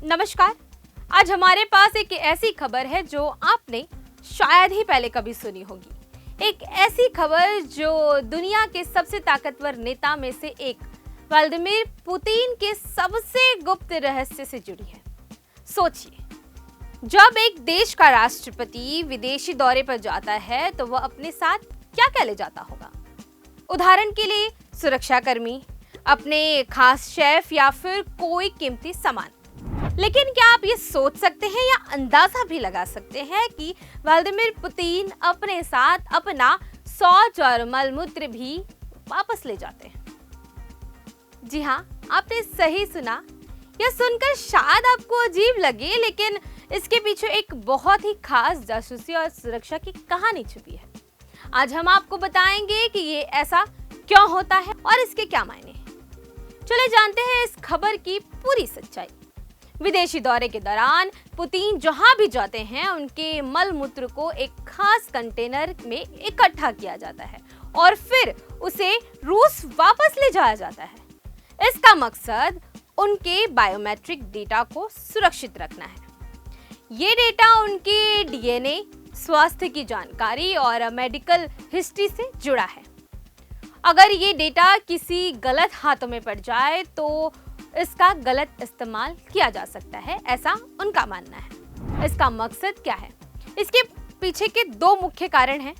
नमस्कार। आज हमारे पास एक ऐसी खबर है जो आपने शायद ही पहले कभी सुनी होगी। एक ऐसी खबर जो दुनिया के सबसे ताकतवर नेता में से एक व्लादिमीर पुतिन के सबसे गुप्त रहस्य से जुड़ी है। सोचिए, जब एक देश का राष्ट्रपति विदेशी दौरे पर जाता है तो वह अपने साथ क्या क्या ले जाता होगा। उदाहरण के लिए सुरक्षाकर्मी, अपने खास शेफ या फिर कोई कीमती सामान। लेकिन क्या आप ये सोच सकते हैं या अंदाजा भी लगा सकते हैं कि व्लादिमीर पुतिन अपने साथ अपना शौच और मलमूत्र भी वापस ले जाते हैं? जी हाँ, आपने सही सुना। यह सुनकर शायद आपको अजीब लगे, लेकिन इसके पीछे एक बहुत ही खास जासूसी और सुरक्षा की कहानी छुपी है। आज हम आपको बताएंगे कि ये ऐसा क्यों होता है और इसके क्या मायने हैं। चलिए जानते हैं इस खबर की पूरी सच्चाई। विदेशी दौरे के दौरान पुतिन जहां भी जाते हैं, उनके मल मूत्र को एक खास कंटेनर में इकट्ठा किया जाता है और फिर उसे रूस वापस ले जाया जाता है। इसका मकसद उनके बायोमेट्रिक डेटा को सुरक्षित रखना है। ये डेटा उनके डीएनए, स्वास्थ्य की जानकारी और मेडिकल हिस्ट्री से जुड़ा है। अगर ये डेटा किसी गलत हाथों में पड़ जाए तो इसका गलत इस्तेमाल किया जा सकता है, ऐसा उनका मानना है। इसका मकसद क्या है? इसके पीछे के दो मुख्य कारण हैं।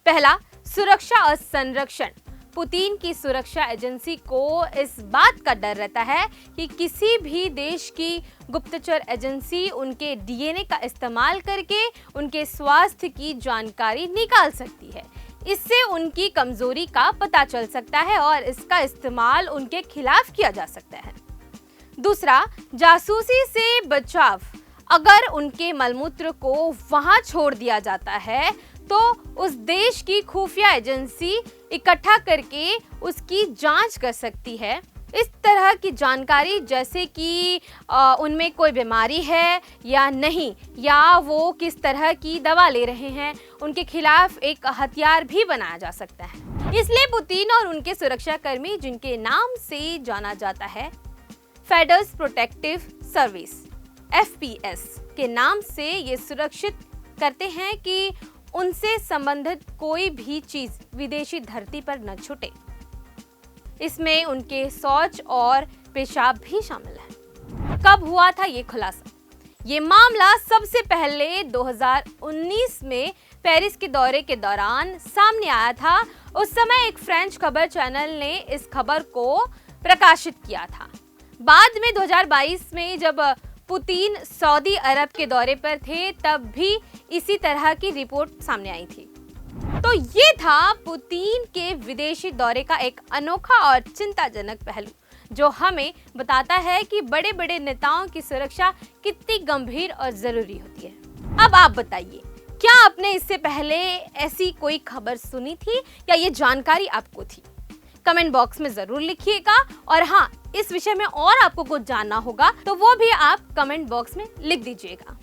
पहला, सुरक्षा और संरक्षण। पुतिन की सुरक्षा एजेंसी को इस बात का डर रहता है कि किसी भी देश की गुप्तचर एजेंसी उनके डीएनए का इस्तेमाल करके उनके स्वास्थ्य की जानकारी निकाल सकती है। इससे उनकी कमजोरी का पता चल सकता है और इसका इस्तेमाल उनके खिलाफ किया जा सकता है। दूसरा, जासूसी से बचाव। अगर उनके मलमूत्र को वहां छोड़ दिया जाता है तो उस देश की खुफिया एजेंसी इकट्ठा करके उसकी जांच कर सकती है। इस तरह की जानकारी, जैसे कि उनमें कोई बीमारी है या नहीं, या वो किस तरह की दवा ले रहे हैं, उनके खिलाफ एक हथियार भी बनाया जा सकता है। इसलिए पुतिन और उनके सुरक्षाकर्मी, जिनके नाम से जाना जाता है फेडरल प्रोटेक्टिव सर्विस (FPS) के नाम से, ये सुरक्षित करते हैं कि उनसे संबंधित कोई भी चीज विदेशी धरती पर न छूटे। इसमें उनके शौच और पेशाब भी शामिल है। कब हुआ था ये खुलासा? ये मामला सबसे पहले 2019 में पेरिस के दौरे के दौरान सामने आया था। उस समय एक फ्रेंच खबर चैनल ने इस खबर को प्रकाशित किया था। बाद में 2022 में जब पुतिन सऊदी अरब के दौरे पर थे, तब भी इसी तरह की रिपोर्ट सामने आई थी। तो ये था पुतिन के विदेशी दौरे का एक अनोखा और चिंताजनक पहलू, जो हमें बताता है कि बड़े बड़े नेताओं की सुरक्षा कितनी गंभीर और जरूरी होती है। अब आप बताइए, क्या आपने इससे पहले ऐसी कोई खबर सुनी थी या ये जानकारी आपको थी? कमेंट बॉक्स में जरूर लिखिएगा। और हाँ, इस विषय में और आपको कुछ जानना होगा तो वो भी आप कमेंट बॉक्स में लिख दीजिएगा।